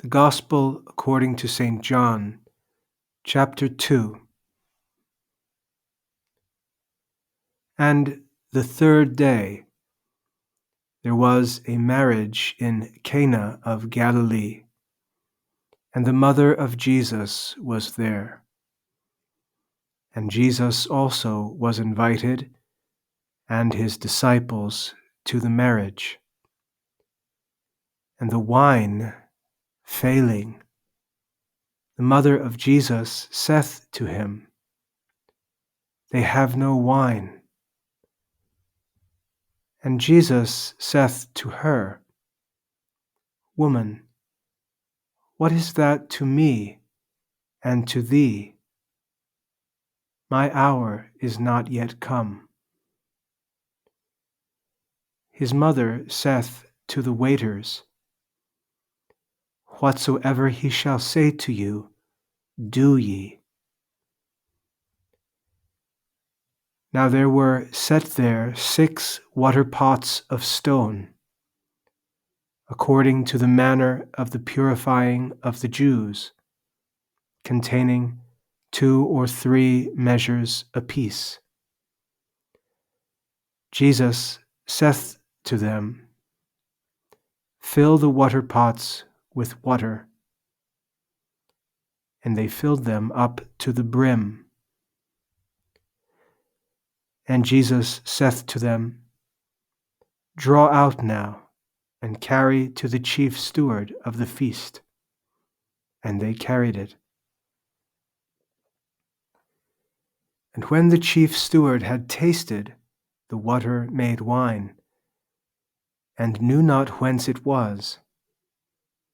The Gospel according to St. John, chapter 2. And the third day there was a marriage in Cana of Galilee, and the mother of Jesus was there. And Jesus also was invited, and his disciples, to the marriage. And the wine failing, the mother of Jesus saith to him, They have no wine. And Jesus saith to her, Woman, what is that to me and to thee? My hour is not yet come. His mother saith to the waiters, Whatsoever he shall say to you, do ye. Now there were set there 6 water pots of stone, according to the manner of the purifying of the Jews, containing 2 or 3 measures apiece. Jesus saith to them, Fill the water pots with water. And they filled them up to the brim. And Jesus saith to them, Draw out now, and carry to the chief steward of the feast. And they carried it. And when the chief steward had tasted the water made wine, and knew not whence it was,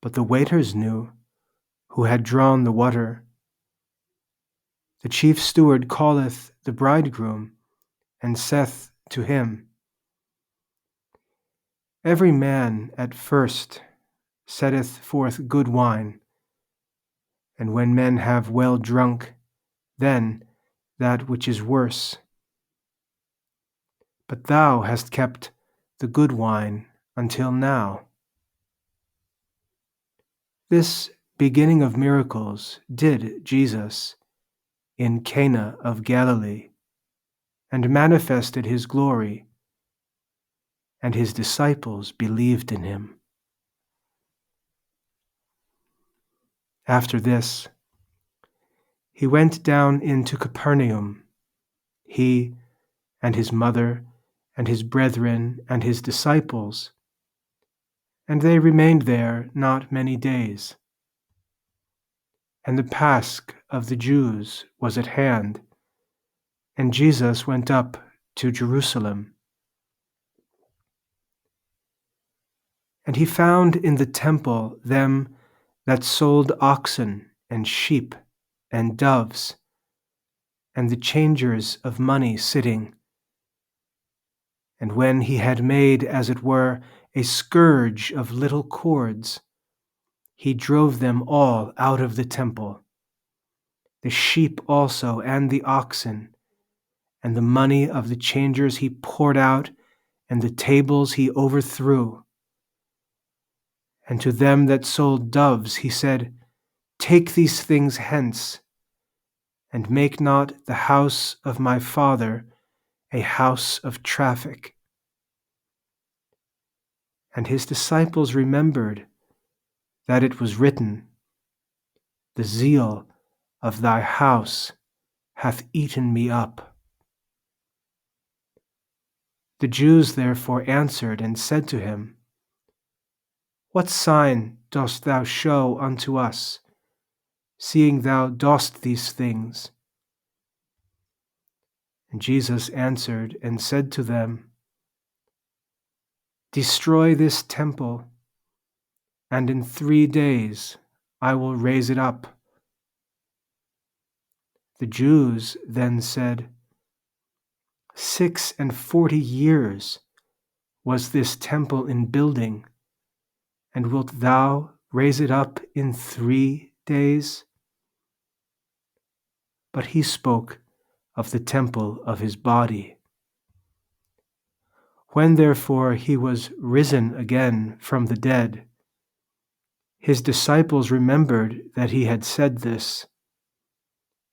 but the waiters knew, who had drawn the water, the chief steward calleth the bridegroom, and saith to him, Every man at first setteth forth good wine, and when men have well drunk, then that which is worse. But thou hast kept the good wine until now. This beginning of miracles did Jesus in Cana of Galilee, and manifested his glory, and his disciples believed in him. After this, he went down into Capernaum, he and his mother and his brethren and his disciples, and they remained there not many days. And the Pasch of the Jews was at hand, and Jesus went up to Jerusalem. And he found in the temple them that sold oxen and sheep and doves, and the changers of money sitting. And when he had made, as it were, a scourge of little cords, he drove them all out of the temple, the sheep also and the oxen, and the money of the changers he poured out, and the tables he overthrew. And to them that sold doves he said, Take these things hence, and make not the house of my Father a house of traffic. And his disciples remembered that it was written, The zeal of thy house hath eaten me up. The Jews therefore answered and said to him, What sign dost thou show unto us, seeing thou dost these things? And Jesus answered and said to them, Destroy this temple, and in 3 days I will raise it up. The Jews then said, 46 years was this temple in building, and wilt thou raise it up in 3 days? But he spoke of the temple of his body. When therefore he was risen again from the dead, His disciples remembered that he had said this,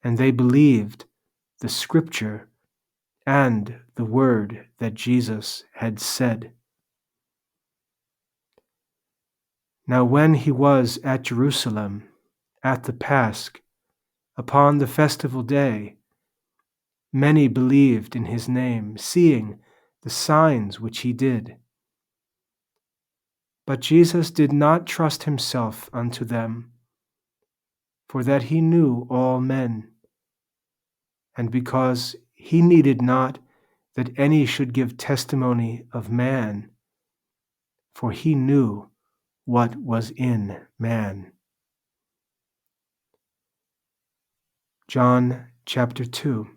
and they believed the scripture and the word that Jesus had said. Now when he was at Jerusalem, at the Pasch, upon the festival day, many believed in his name, seeing the signs which he did. But Jesus did not trust himself unto them, for that he knew all men, and because he needed not that any should give testimony of man, for he knew what was in man. John chapter 2.